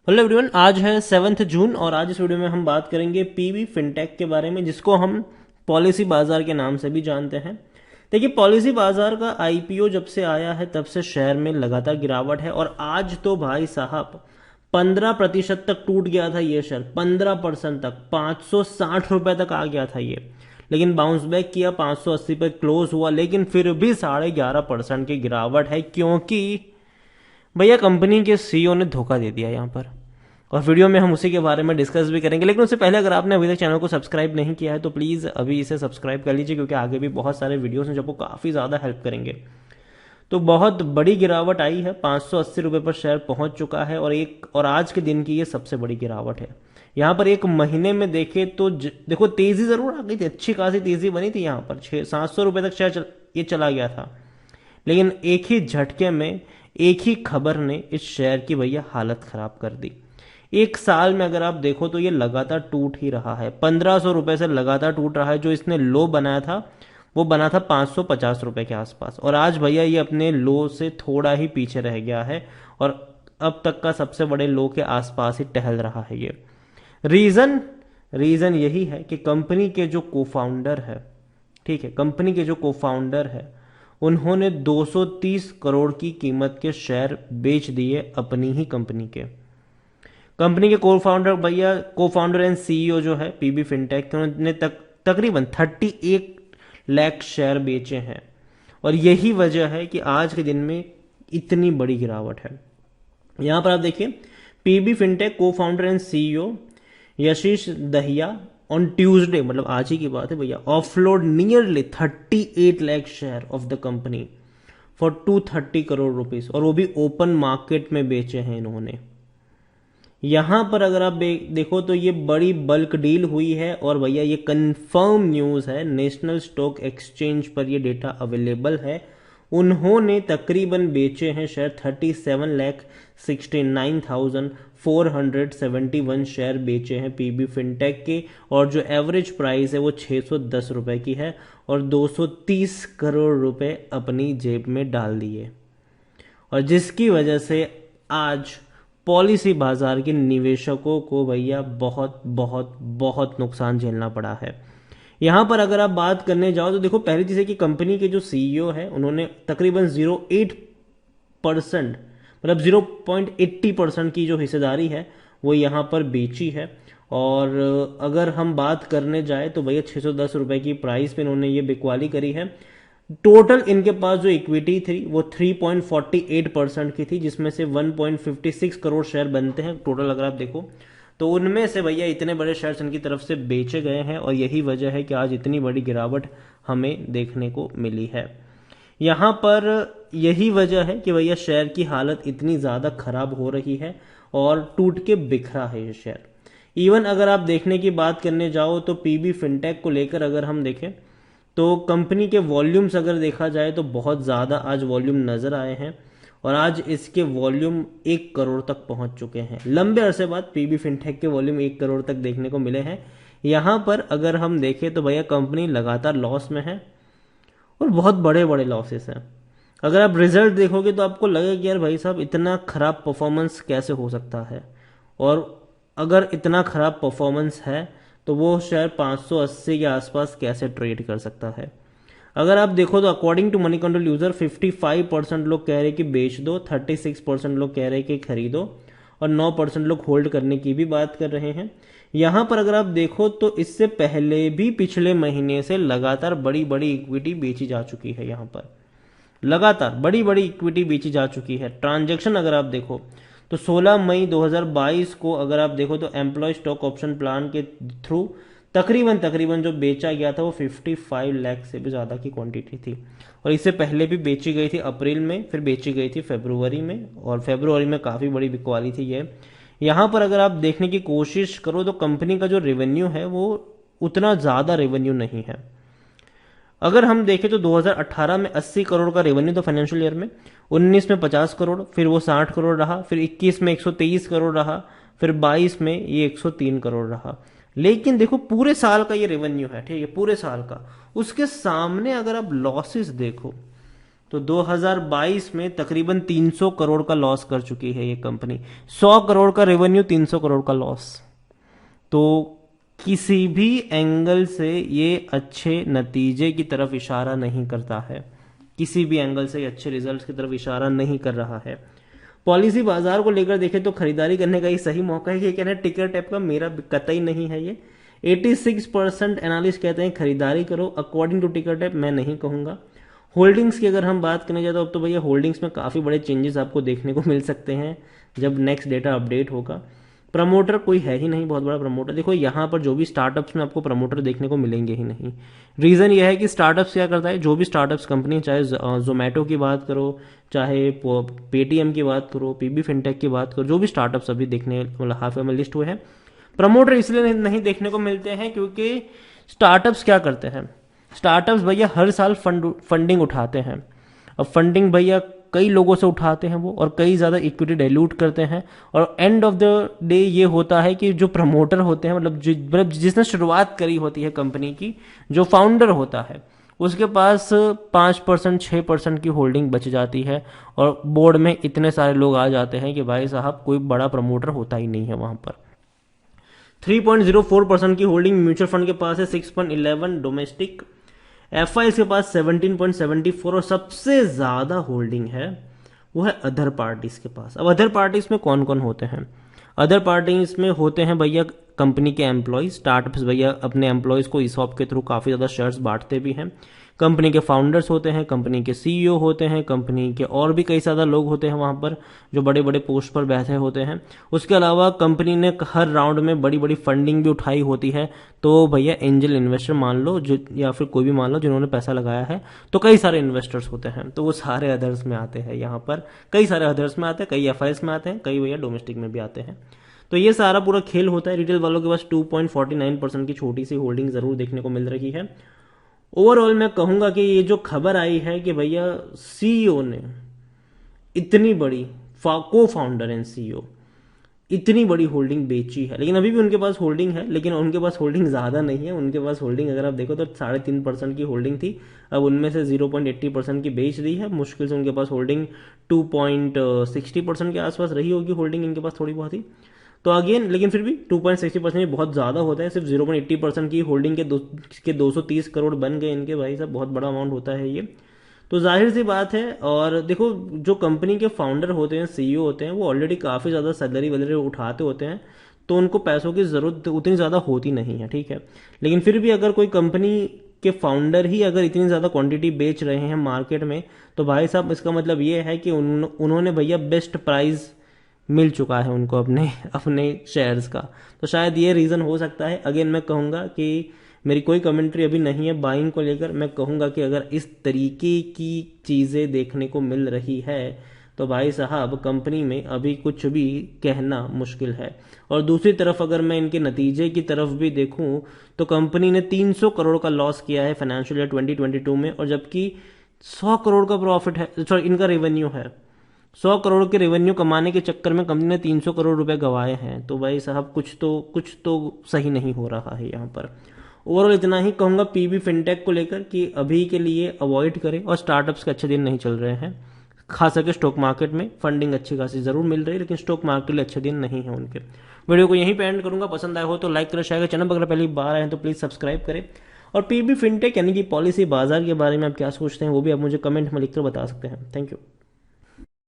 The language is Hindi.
हेलो एवरीवन, आज है 7 जून और आज इस वीडियो में हम बात करेंगे पीबी फिनटेक के बारे में, जिसको हम पॉलिसी बाजार के नाम से भी जानते हैं। देखिए, पॉलिसी बाजार का आईपीओ जब से आया है तब से शेयर में लगातार गिरावट है और आज तो भाई साहब 15% तक टूट गया था ये शेयर। 15% तक, 560 रुपए तक आ गया था ये, लेकिन बाउंस बैक किया, 580 पे क्लोज हुआ, लेकिन फिर भी 11.5% की गिरावट है, क्योंकि भैया कंपनी के सीईओ ने धोखा दे दिया यहाँ पर। और वीडियो में हम उसी के बारे में डिस्कस भी करेंगे, लेकिन उससे पहले अगर आपने अभी तक चैनल को सब्सक्राइब नहीं किया है तो प्लीज़ अभी इसे सब्सक्राइब कर लीजिए, क्योंकि आगे भी बहुत सारे वीडियोस हैं जो आपको काफ़ी ज़्यादा हेल्प करेंगे। तो बहुत बड़ी गिरावट आई है, 580 रुपये पर शेयर पहुंच चुका है और आज के दिन की ये सबसे बड़ी गिरावट है। यहाँ पर एक महीने में देखे तो देखो तेज़ी ज़रूर आ गई थी, अच्छी खासी तेज़ी बनी थी। यहाँ पर 700 रुपये तक शेयर ये चला गया था, लेकिन एक ही झटके में एक ही खबर ने इस शेयर की भैया हालत खराब कर दी। एक साल में अगर आप देखो तो ये लगातार टूट ही रहा है, 1500 रुपए से लगातार टूट रहा है। जो इसने लो बनाया था वो बना था 550 रुपए के आसपास, और आज भैया ये अपने लो से थोड़ा ही पीछे रह गया है और अब तक का सबसे बड़े लो के आसपास ही टहल रहा है ये। रीजन रीजन यही है कि कंपनी के जो कोफाउंडर है, ठीक है, कंपनी के जो कोफाउंडर है, उन्होंने 230 करोड़ की कीमत के शेयर बेच दिए अपनी ही कंपनी के। कंपनी के को फाउंडर एंड सीईओ जो है पीबी फिनटेक, उन्होंने तकरीबन 38 लाख शेयर बेचे हैं, और यही वजह है कि आज के दिन में इतनी बड़ी गिरावट है। यहां पर आप देखिए, पीबी फिनटेक को founder and CEO Yashish Dahiya on Tuesday, मतलब आज ही की बात है भैया, offload nearly 38 lakh share of the company for 230 crore rupees, और वो भी ओपन मार्केट में बेचे हैं इन्होंने। यहां पर अगर आप देखो तो ये बड़ी बल्क डील हुई है, और भैया ये कंफर्म न्यूज है, नेशनल स्टॉक एक्सचेंज पर ये डेटा अवेलेबल है। उन्होंने तकरीबन बेचे हैं शेयर 37,69,471 शेयर बेचे हैं पीबी फिनटेक के, और जो एवरेज प्राइस है वो 610 रुपए की है, और 230 करोड़ रुपए अपनी जेब में डाल दिए, और जिसकी वजह से आज पॉलिसी बाजार के निवेशकों को भैया बहुत बहुत बहुत नुकसान झेलना पड़ा है। यहां पर अगर आप बात करने जाओ तो देखो, पहली चीज है कि कंपनी के जो सीईओ है उन्होंने तकरीबन 0.8%, मतलब 0.80% की जो हिस्सेदारी है वो यहां पर बेची है। और अगर हम बात करने जाए तो भैया 610 रुपए की प्राइस पे इन्होंने ये बिकवाली करी है। टोटल इनके पास जो इक्विटी थी वो 3.48% की थी, जिसमें से 1.56 करोड़ शेयर बनते हैं टोटल अगर आप देखो तो। उनमें से भैया इतने बड़े शेयर्स इनकी तरफ से बेचे गए हैं, और यही वजह है कि आज इतनी बड़ी गिरावट हमें देखने को मिली है। यहाँ पर यही वजह है कि भैया शेयर की हालत इतनी ज़्यादा खराब हो रही है और टूट के बिखरा है ये शेयर। इवन अगर आप देखने की बात करने जाओ तो पीबी फिनटेक को लेकर अगर हम देखें तो कंपनी के वॉल्यूम्स अगर देखा जाए तो बहुत ज़्यादा आज वॉल्यूम नज़र आए हैं, और आज इसके वॉल्यूम 1 करोड़ तक पहुंच चुके हैं। लंबे अरसे बाद पीबी फिनटेक के वॉल्यूम 1 करोड़ तक देखने को मिले हैं। यहां पर अगर हम देखें तो भैया कंपनी लगातार लॉस में है, और बहुत बड़े बड़े लॉसेस हैं। अगर आप रिजल्ट देखोगे तो आपको लगेगा कि यार भाई साहब इतना खराब परफॉर्मेंस कैसे हो सकता है, और अगर इतना खराब परफॉर्मेंस है तो वो शेयर 580 के आसपास कैसे ट्रेड कर सकता है। अगर आप देखो तो according to Moneycontrol user 55% लोग कह रहे कि बेच दो, 36% लोग कह रहे कि खरीदो, और 9% लोग होल्ड करने की भी बात कर रहे हैं। यहां पर अगर आप देखो तो इससे पहले भी पिछले महीने से लगातार बड़ी बड़ी इक्विटी बेची जा चुकी है। यहां पर लगातार बड़ी बड़ी इक्विटी बेची जा चुकी है। ट्रांजैक्शन अगर आप देखो तो 16 मई 2022 को अगर आप देखो तो एम्प्लॉय स्टॉक ऑप्शन प्लान के थ्रू तकरीबन जो बेचा गया था वो 55 लाख से भी ज़्यादा की क्वांटिटी थी, और इससे पहले भी बेची गई थी अप्रैल में, फिर बेची गई थी फरवरी में, और फरवरी में काफ़ी बड़ी बिकवाली थी ये। यहाँ पर अगर आप देखने की कोशिश करो तो कंपनी का जो रेवेन्यू है वो उतना ज़्यादा रेवेन्यू नहीं है। अगर हम देखें तो 2018 में 80 करोड़ का रेवेन्यू था फाइनेंशियल ईयर में, 19 में 50 करोड़, फिर वो 60 करोड़ रहा, फिर 21 में 123 करोड़ रहा, फिर 22 में ये 103 करोड़ रहा। लेकिन देखो पूरे साल का ये रेवेन्यू है, ठीक है, पूरे साल का। उसके सामने अगर आप लॉसेस देखो तो 2022 में तकरीबन 300 करोड़ का लॉस कर चुकी है ये कंपनी। 100 करोड़ का रेवेन्यू, 300 करोड़ का लॉस। तो किसी भी एंगल से ये अच्छे नतीजे की तरफ इशारा नहीं करता है, किसी भी एंगल से अच्छे रिजल्ट्स की तरफ इशारा नहीं कर रहा है। पॉलिसी बाजार को लेकर देखें तो खरीदारी करने का ये सही मौका है कि कहना है टिकर टैप का, मेरा कतई नहीं है ये। 86% एनालिस्ट कहते हैं खरीदारी करो, अकॉर्डिंग टू टिकर टैप मैं नहीं कहूंगा। होल्डिंग्स की अगर हम बात करने जाए तो अब तो भैया होल्डिंग्स में काफ़ी बड़े चेंजेस आपको देखने को मिल सकते हैं जब नेक्स्ट डेटा अपडेट होगा। प्रमोटर कोई है ही नहीं बहुत बड़ा प्रमोटर। देखो यहाँ पर जो भी स्टार्टअप्स में आपको प्रमोटर देखने को मिलेंगे ही नहीं। रीज़न यह है कि स्टार्टअप्स क्या करता है, जो भी स्टार्टअप्स कंपनी, चाहे जोमेटो की बात करो, चाहे पेटीएम की बात करो, पीबी फिनटेक की बात करो, जो भी स्टार्टअप्स अभी देखने मतलब हाफ में लिस्ट हुए हैं, प्रमोटर इसलिए नहीं देखने को मिलते हैं क्योंकि स्टार्टअप्स क्या करते हैं, स्टार्टअप्स भैया हर साल फंडिंग उठाते हैं। अब फंडिंग भैया कई लोगों से उठाते हैं वो, और कई ज़्यादा इक्विटी डाइल्यूट करते हैं, और एंड ऑफ द डे ये होता है कि जो प्रमोटर होते हैं, मतलब जिसने शुरुआत करी होती है कंपनी की, जो फाउंडर होता है, उसके पास 5% 6% की होल्डिंग बच जाती है, और बोर्ड में इतने सारे लोग आ जाते हैं कि भाई साहब कोई बड़ा प्रमोटर होता ही नहीं है वहां पर। 3.04% की होल्डिंग म्यूचुअल फंड के पास है, 6.11 डोमेस्टिक, एफआई के पास 17.74, और सबसे ज्यादा होल्डिंग है वो है अदर पार्टीज के पास। अब अदर पार्टीज में कौन कौन होते हैं, अदर पार्टीज में होते हैं भैया कंपनी के एम्प्लॉयज। स्टार्टअप्स भैया अपने एम्प्लॉयज को ईसॉप के थ्रू काफी ज्यादा शेयर्स बांटते भी हैं। कंपनी के फाउंडर्स होते हैं, कंपनी के सीईओ होते हैं, कंपनी के और भी कई सारे लोग होते हैं वहां पर जो बड़े बड़े पोस्ट पर बैठे होते हैं। उसके अलावा कंपनी ने हर राउंड में बड़ी बड़ी फंडिंग भी उठाई होती है। तो भैया एंजल इन्वेस्टर मान लो जो, या फिर कोई भी मान लो जिन्होंने पैसा लगाया है, तो कई सारे इन्वेस्टर्स होते हैं, तो वो सारे अदर्स में आते हैं। यहाँ पर कई सारे अदर्स में आते हैं, कई एफआईएस में आते हैं, कई भैया डोमेस्टिक में भी आते हैं। तो ये सारा पूरा खेल होता है। रिटेल वालों के पास 2.49% की छोटी सी होल्डिंग जरूर देखने को मिल रही है। ओवरऑल मैं कहूंगा कि ये जो खबर आई है कि भैया सीईओ ने इतनी बड़ी, को फाउंडर एंड सीईओ इतनी बड़ी होल्डिंग बेची है, लेकिन अभी भी उनके पास होल्डिंग है, लेकिन उनके पास होल्डिंग ज्यादा नहीं है। उनके पास होल्डिंग अगर आप देखो तो 3.5% की होल्डिंग थी, अब उनमें से 0.80% की बेच दी है। मुश्किल से उनके पास होल्डिंग 2.60% के आसपास रही होगी होल्डिंग इनके पास थोड़ी बहुत ही। तो अगेन लेकिन फिर भी 2.60% बहुत ज्यादा होता है। सिर्फ 0.80% की होल्डिंग के 230 करोड़ बन गए इनके, भाई साहब बहुत बड़ा अमाउंट होता है ये। तो जाहिर सी बात है। और देखो जो कंपनी के फाउंडर होते हैं, सीईओ होते हैं, वो ऑलरेडी काफी ज्यादा सैलरी वैलरी उठाते होते हैं, तो उनको पैसों की जरूरत उतनी ज्यादा होती नहीं है, ठीक है। लेकिन फिर भी अगर कोई कंपनी के फाउंडर ही अगर इतनी ज्यादा क्वांटिटी बेच रहे हैं मार्केट में, तो भाई साहब इसका मतलब ये है कि उन्होंने भैया बेस्ट प्राइस मिल चुका है उनको अपने अपने शेयर्स का। तो शायद ये रीजन हो सकता है। अगेन मैं कहूंगा कि मेरी कोई कमेंट्री अभी नहीं है बाइंग को लेकर। मैं कहूंगा कि अगर इस तरीके की चीजें देखने को मिल रही है तो भाई साहब कंपनी में अभी कुछ भी कहना मुश्किल है। और दूसरी तरफ अगर मैं इनके नतीजे की तरफ भी देखूं तो कंपनी ने 300 करोड़ का लॉस किया है फाइनेंशियल ईयर 2022 में, और जबकि 100 करोड़ का प्रॉफिट है, सॉरी इनका रेवेन्यू है। 100 करोड़ के रेवेन्यू कमाने के चक्कर में कंपनी ने 300 करोड़ रुपए गंवाए हैं। तो भाई साहब कुछ तो सही नहीं हो रहा है यहाँ पर। ओवरऑल इतना ही कहूंगा पीबी फिनटेक को लेकर कि अभी के लिए अवॉइड करें, और स्टार्टअप्स के अच्छे दिन नहीं चल रहे हैं। खास करके स्टॉक मार्केट में फंडिंग अच्छी खासी जरूर मिल रही है, लेकिन स्टॉक मार्केट के लिए अच्छे दिन नहीं है उनके। वीडियो को यहीं पे एंड करूंगा। पसंद आया हो तो लाइक करें, शेयर करें। चैनल पर अगर पहली बार आए हैं तो प्लीज सब्सक्राइब करें। और पीबी फिनटेक यानी कि पॉलिसी बाजार के बारे में आप क्या सोचते हैं वो भी आप मुझे कमेंट में लिखकर बता सकते हैं। Thank you.